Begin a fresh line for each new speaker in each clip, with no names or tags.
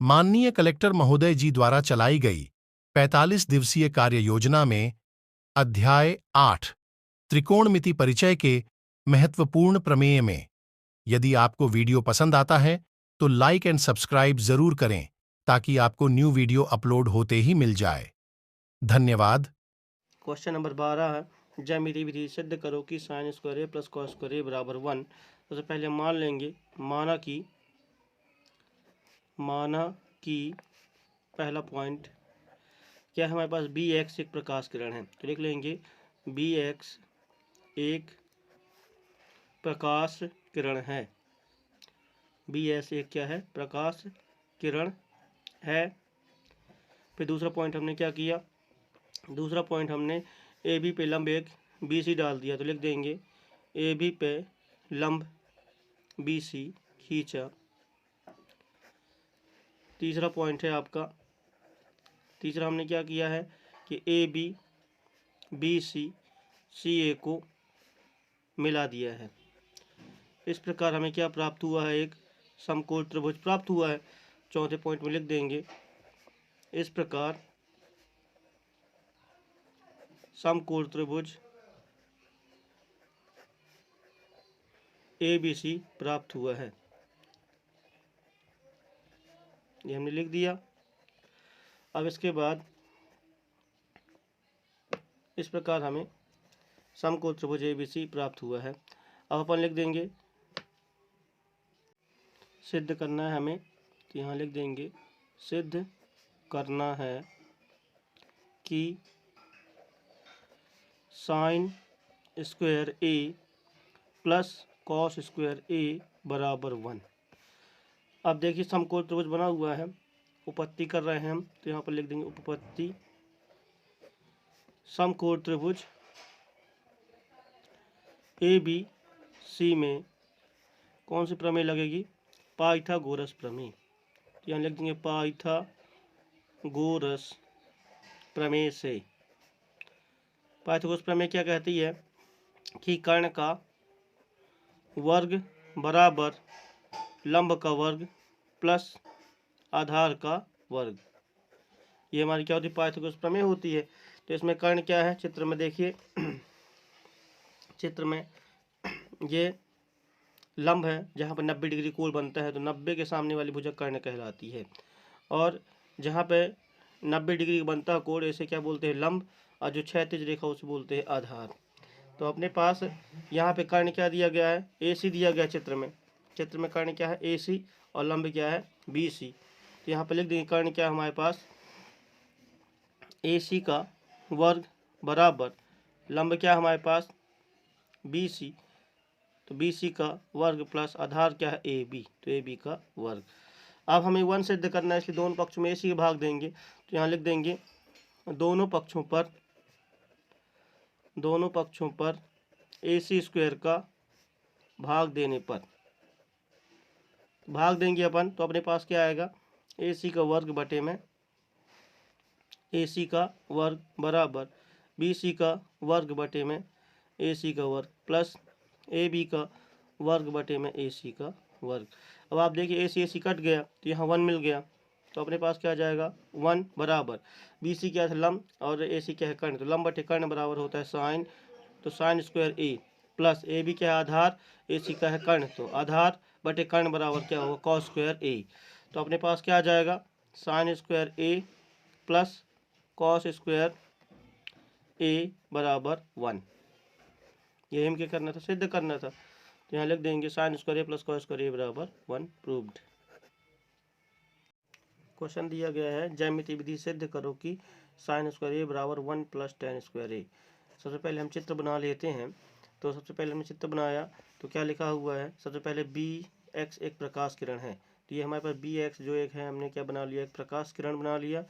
माननीय कलेक्टर महोदय जी द्वारा चलाई गई 45 दिवसीय कार्य योजना में अध्याय 8 त्रिकोणमिति परिचय के महत्वपूर्ण प्रमेय में यदि आपको वीडियो पसंद आता है तो लाइक एंड सब्सक्राइब जरूर करें ताकि आपको न्यू वीडियो अपलोड होते ही मिल जाए। धन्यवाद।
क्वेश्चन नंबर 12 है, ज्यामिति विधि सिद्ध करो कि sign square A plus cos square ए बराबर 1। सबसे पहले हम मान लेंगे, माना कि पहला पॉइंट क्या है, हमारे पास बी एक्स एक प्रकाश किरण है, तो लिख लेंगे बी एक्स एक प्रकाश किरण है। बी एस एक क्या है, प्रकाश किरण है। फिर दूसरा पॉइंट हमने क्या किया, दूसरा पॉइंट हमने ए बी पे लंब एक बी सी डाल दिया, तो लिख देंगे ए बी पे लंब बी सी खींचा। तीसरा पॉइंट है आपका, तीसरा हमने क्या किया है कि ए बी बी सी सी ए को मिला दिया है। इस प्रकार हमें क्या प्राप्त हुआ है, एक समकोण त्रिभुज प्राप्त हुआ है। चौथे पॉइंट में लिख देंगे इस प्रकार समकोण त्रिभुज ए बी सी प्राप्त हुआ है, ये हमने लिख दिया। अब इसके बाद इस प्रकार हमें समकोण त्रिभुज ए बी सी प्राप्त हुआ है। अब अपन लिख देंगे सिद्ध करना है हमें, तो यहाँ लिख देंगे सिद्ध करना है कि sign square A plus cos square ए बराबर 1। अब देखिए समकोण त्रिभुज बना हुआ है, उपपत्ति कर रहे हैं हम, तो यहाँ पर लिख देंगे उपपत्ति समकोण त्रिभुज ए बी सी में कौन सी प्रमेय लगेगी, पाइथागोरस प्रमेय। तो यहाँ लिख देंगे पाइथागोरस प्रमेय से। पाइथागोरस प्रमेय क्या कहती है कि कर्ण का वर्ग बराबर लंब का वर्ग प्लस आधार का वर्ग, ये हमारी क्या होती है, पाइथागोरस प्रमेय होती है। तो इसमें कर्ण क्या है, चित्र में देखिए चित्र में ये लंब है जहाँ पर 90 डिग्री कोण बनता है, तो 90 के सामने वाली भुजा कर्ण कहलाती है। और जहाँ पे 90 डिग्री बनता है कोण, इसे क्या बोलते हैं, लंब, और जो क्षैतिज रेखा उसे बोलते हैं आधार। तो अपने पास यहाँ पे कर्ण क्या दिया गया है, ए सी दिया गया है चित्र में कर्ण क्या है, ए सी, और लंब क्या है, बी सी। तो यहाँ पे लिख देंगे कर्ण क्या है हमारे पास, ए सी का वर्ग बराबर लंब क्या है हमारे पास, बी सी, तो बी सी का वर्ग प्लस आधार क्या है, ए बी, तो ए बी का वर्ग। अब हमें 1 सिद्ध करना है, इसलिए दोनों पक्षों में ए सी भाग देंगे। तो यहाँ लिख देंगे दोनों पक्षों पर ए सी स्क्वायर का भाग देने पर भाग देंगे अपन, तो अपने पास क्या आएगा, ए सी का वर्ग बटे में ए सी का वर्ग बराबर बी सी का वर्ग बटे में ए सी का वर्ग प्लस ए बी का वर्ग बटे में ए सी का वर्ग। अब आप देखिए ए सी कट गया, तो यहाँ 1 मिल गया, तो अपने पास क्या आ जाएगा 1 बराबर बी सी क्या है लंब और ए सी क्या है कर्ण, तो लंब बटे कर्ण बराबर होता है साइन, तो sine square A plus A B क्या है आधार, ए सी का है कर्ण, तो आधार बटे कर्ण बराबर क्या होगा, कॉस स्क्वायर ए। तो अपने पास क्या आ जाएगा, sign square A plus cos square ए बराबर 1। यही हम क्या करना था, सिद्ध करना था। तो यहाँ लिख देंगे sign square A plus cos square ए बराबर 1 प्रूव्ड। क्वेश्चन दिया गया है, ज्यामिति विधि सिद्ध करो कि साइन स्क्वायर ए बराबर 1 प्लस टेन स्क्वायर ए। सबसे पहले हम चित्र बना लेते हैं। तो सबसे पहले हमने चित्र बनाया, तो क्या लिखा हुआ है, सबसे पहले बी एक्स एक प्रकाश किरण है, तो ये हमारे पास बी एक्स जो एक है हमने क्या बना लिया, एक प्रकाश किरण बना लिया।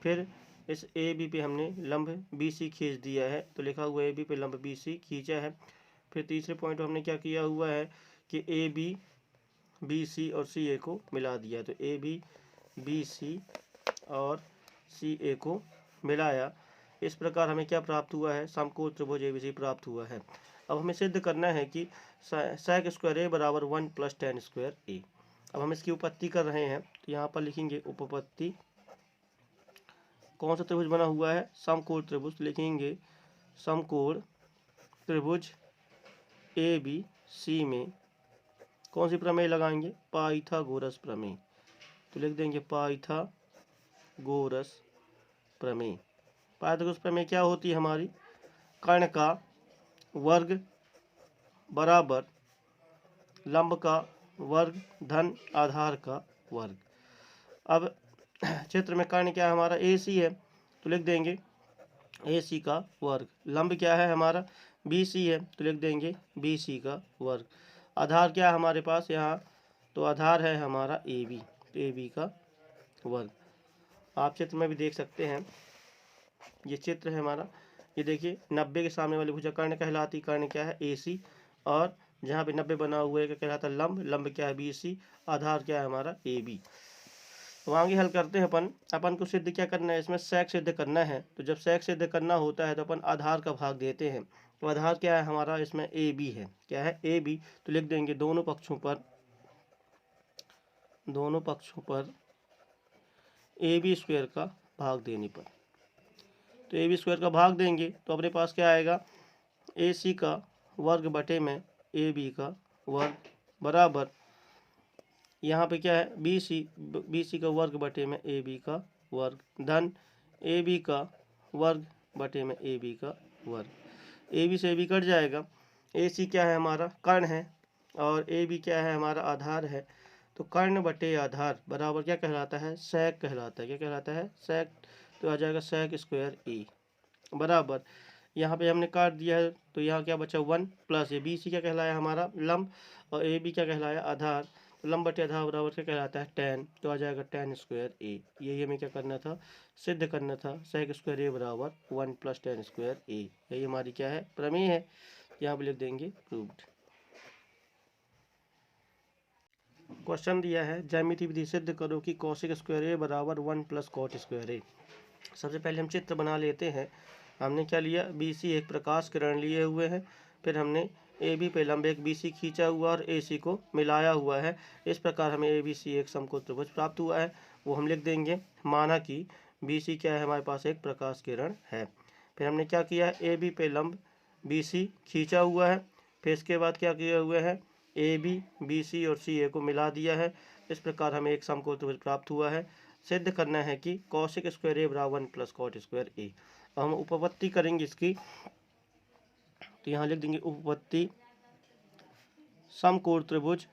फिर इस ए बी पे हमने लंब बी सी खींच दिया है, तो लिखा हुआ ए बी पे लंब बी सी खींचा है। फिर तीसरे पॉइंट हमने क्या किया हुआ है कि ए बी बी सी और सी ए को मिला दिया, तो ए बी बी सी और सी ए को मिलाया। इस प्रकार हमें क्या प्राप्त हुआ है, समकोण त्रिभुज ए बी सी प्राप्त हुआ है। अब हमें सिद्ध करना है कि सेक स्क्वायर ए बराबर 1 प्लस टेन स्क्वायर ए। अब हम इसकी उपपत्ति कर रहे हैं, तो यहाँ पर लिखेंगे उपपत्ति। कौन सा त्रिभुज बना हुआ है? समकोण त्रिभुज। लिखेंगे समकोण त्रिभुज ABC में कौन सी प्रमेय लगाएंगे? पाइथागोरस प्रमेय। तो लिख देंगे पाइथागोरस प्रमेय। पाइथागोरस प्रमेय क्या होती है हमारी? कर्ण का वर्ग बराबर लंब का वर्ग धन आधार का वर्ग। अब क्षेत्र में कर्ण क्या है हमारा? AC है, तो लिख देंगे AC का वर्ग। लंब क्या है हमारा? BC है, तो लिख देंगे BC का वर्ग। आधार क्या है हमारे पास यहाँ? तो आधार है हमारा AB, तो AB का वर्ग। आप चित्र में भी देख सकते हैं, ये चित्र है हमारा। ये देखिए 90 के सामने वाली भुजा कर्ण कहलाती। कर्ण क्या है? AC। और जहाँ पे 90 बना हुआ है क्या कहलाता है? लंब। लंब क्या है? BC। आधार क्या है हमारा? AB। तो आगे हल करते हैं अपन को सिद्ध क्या करना है? इसमें सेक सिद्ध करना है। तो जब सेक सिद्ध करना होता है तो अपन आधार का भाग देते हैं। तो आधार क्या है हमारा? इसमें AB है। क्या है? AB। तो लिख देंगे दोनों पक्षों पर AB स्क्वायर का भाग देने पर। तो AB स्क्वायर का भाग देंगे तो अपने पास क्या आएगा? AC का वर्ग बटे में AB का वर्ग बराबर, यहाँ पे क्या है? BC का वर्ग बटे में AB का वर्ग धन AB का वर्ग बटे में AB का वर्ग। AB से AB कट जाएगा। AC क्या है हमारा? कर्ण है, और AB क्या है हमारा? आधार है। तो कर्ण बटे आधार बराबर क्या कहलाता है? सेक कहलाता है। क्या कहलाता है? सेक। तो आ जाएगा सेक स्क्वायर A बराबर, यहाँ पे हमने काट दिया है तो यहाँ क्या बचा? 1 प्लस ये BC क्या कहलाया हमारा? लंब, और AB क्या कहलाया? आधार। तो लंब बटे आधार बराबर क्या कहलाता है? tan। तो आ जाएगा tan स्क्वायर A। यही हमें क्या करना था? सिद्ध करना था। सेक स्क्वायर A बराबर 1 प्लस tan स्क्वायर A। यही हमारी क्या है? प्रमेय है। यहाँ पे लिख देंगे प्रूव्ड। क्वेश्चन दिया है ज्यामिति विधि सिद्ध करो कि कौशिक स्क्वायर A बराबर 1 प्लस कॉट स्क्वायर A। सबसे पहले हम चित्र बना लेते हैं। हमने क्या लिया? BC एक प्रकाश किरण लिए हुए हैं, फिर हमने AB पे लंब एक BC खींचा हुआ और AC को मिलाया हुआ है। इस प्रकार हमें ABC एक समकोण त्रिभुज प्राप्त हुआ है। वो हम लिख देंगे। माना कि BC क्या है हमारे पास? एक प्रकाश किरण है। फिर हमने क्या किया? AB पे लंब BC खींचा हुआ है, फिर इसके बाद क्या किया हुआ है? AB BC और CA को मिला दिया है। इस प्रकार हमें एक समकोण त्रिभुज प्राप्त हुआ है। सिद्ध करना है कि कौशिक स्क्वायर A बराबर 1 प्लस कॉट स्क्वायर A। हम उपपत्ति करेंगे इसकी, तो यहाँ लिख देंगे उपपत्ति समकोण त्रिभुज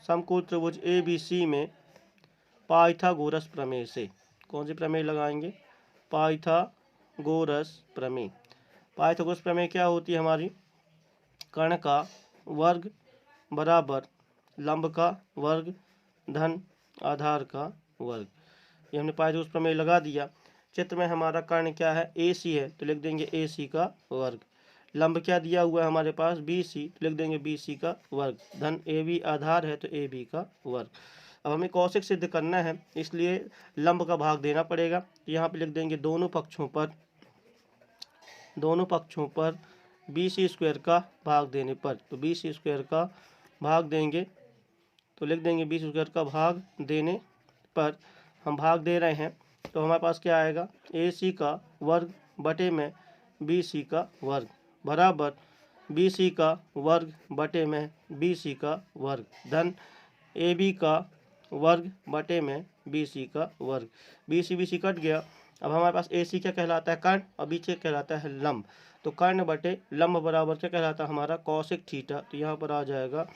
ABC में पाइथागोरस प्रमेय से। कौन सी प्रमेय लगाएंगे? पाइथागोरस प्रमेय। पाइथागोरस प्रमेय क्या होती है हमारी? कर्ण का वर्ग बराबर लंब का वर्ग धन आधार का वर्ग। ये हमने पाइथागोरस प्रमेय लगा दिया। चित्र में हमारा कर्ण क्या है? AC है, तो लिख देंगे AC का वर्ग। लंब क्या दिया हुआ है हमारे पास? BC, तो लिख देंगे BC का वर्ग धन AB आधार है तो AB का वर्ग। अब हमें कौशिक सिद्ध करना है, इसलिए लंब का भाग देना पड़ेगा। यहाँ पे लिख देंगे दोनों पक्षों पर BC स्क्वायर का भाग देने पर। तो BC स्क्वायर का भाग देंगे, तो लिख देंगे BC स्क्वायर का भाग देने पर हम भाग दे रहे हैं, तो हमारे पास क्या आएगा? AC का वर्ग बटे में BC का वर्ग बराबर BC का वर्ग बटे में BC का वर्ग धन AB का वर्ग बटे में BC का वर्ग। BC कट गया। अब हमारे पास AC क्या कहलाता है? कर्ण, और BC कहलाता है लंब। तो कर्ण बटे लंब बराबर क्या कहलाता है हमारा? कौशिक थीटा। तो यहाँ पर आ जाएगा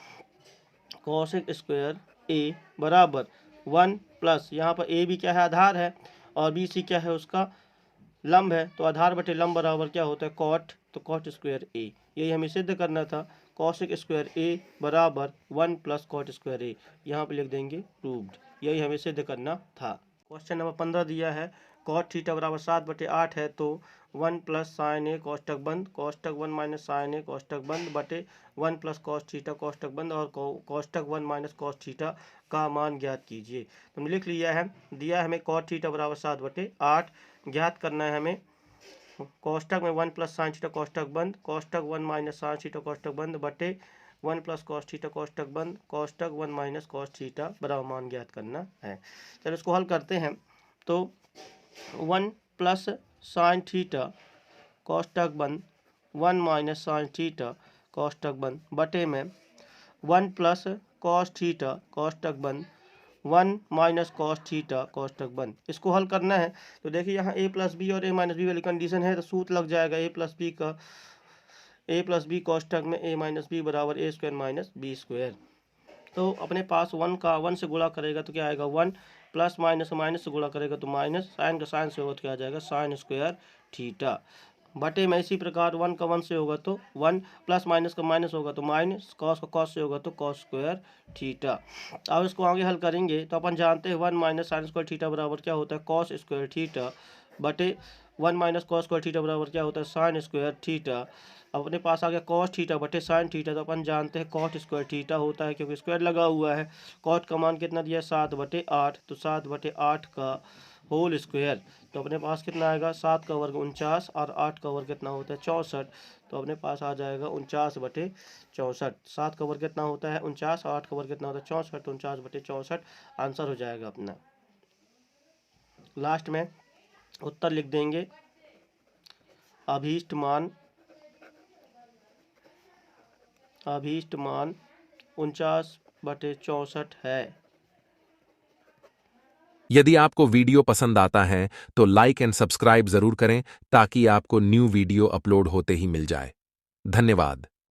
कौशिक स्क्वायर A बराबर 1 प्लस, यहाँ पर AB क्या है? आधार है, और BC क्या है? उसका लंब है। तो आधार बटे लंब बराबर क्या होता है? कॉट। तो कॉट स्क्वायर A। यही हमें सिद्ध करना था। कौशिक स्क्वायर A बराबर 1 प्लस कॉट स्क्वायर A। यहाँ पे लिख देंगे प्रूव्ड। यही हमें सिद्ध करना था। क्वेश्चन नंबर 15 दिया है कॉट थीटा बराबर 7/8 है, तो 1 प्लस साइन A कोष्टक बंद, कोष्टक 1 माइनस साइन A कोष्टक बंद बटे 1 प्लस कॉस थीटा कोष्टक बंद और कोष्टक 1 माइनस कॉस थीटा का मान ज्ञात कीजिए। तो हमने लिख लिया है। दिया है हमें कॉट थीटा बराबर 7/8। ज्ञात करना है हमें कोष्टक में 1 प्लस साइन थीटा कोष्टक बंद, कोष्टक 1 माइनस साइन थीटा कोष्टक बंद बटे 1 प्लस कॉस थीटा कोष्टक बंद, कोष्टक 1 माइनस कॉस थीटा बराबर मान ज्ञात करना है। चलो इसको हल करते हैं। तो 1 प्लस साइन थीटा कोष्टक बंद 1 माइनस साइन थीटा कोष्टक बंद बटे में 1 प्लस कॉस थीटा कोष्टक बंद 1 माइनस कॉस थीटा कोष्टक बंद। इसको हल करना है तो देखिए यहाँ a प्लस बी और a माइनस बी वाली कंडीशन है, तो सूत्र लग जाएगा a प्लस बी कोष्टक में a माइनस बी बराबर a square minus B square. तो अपने पास 1 से गुणा करेगा तो क्या आएगा 1, प्लस माइनस माइनस से गुणा करेगा तो माइनस, साइन का साइन से होगा तो क्या आ जाएगा साइन स्क्वायर थीटा बटे में इसी प्रकार 1 का 1 से होगा तो 1, प्लस माइनस का माइनस होगा तो माइनस, कॉस का कॉस से होगा तो कॉस स्क्वायर थीटा। अब इसको आगे हल करेंगे तो अपन जानते हैं 1 माइनस साइन स्क्वायर थीटा बराबर क्या होता है कॉस स्क्वायर थीटा बटे 1 माइनस कॉस स्क्वायर थीटा बराबर क्या होता है साइन स्क्वायर थीटा। अपने पास आ गया कॉस थीटा बटे साइन थीटा, तो अपन जानते हैं कॉट स्क्वायर थीटा होता है क्योंकि स्क्वायर लगा हुआ है। कॉट का मान कितना दिया 7/8, तो 7/8 का होल स्क्वायर, तो अपने पास कितना आएगा 7 का वर्ग 49 और 8 का वर्ग कितना होता है 64, तो अपने पास आ जाएगा 49/64। 7 का वर्ग कितना होता है 49 और 8 का वर्ग कितना होता है 64, तो 49/64 आंसर हो जाएगा अपना। लास्ट में उत्तर लिख देंगे, अभीष्ट मान 49/64 है।
यदि आपको वीडियो पसंद आता है तो लाइक एंड सब्सक्राइब जरूर करें ताकि आपको न्यू वीडियो अपलोड होते ही मिल जाए। धन्यवाद।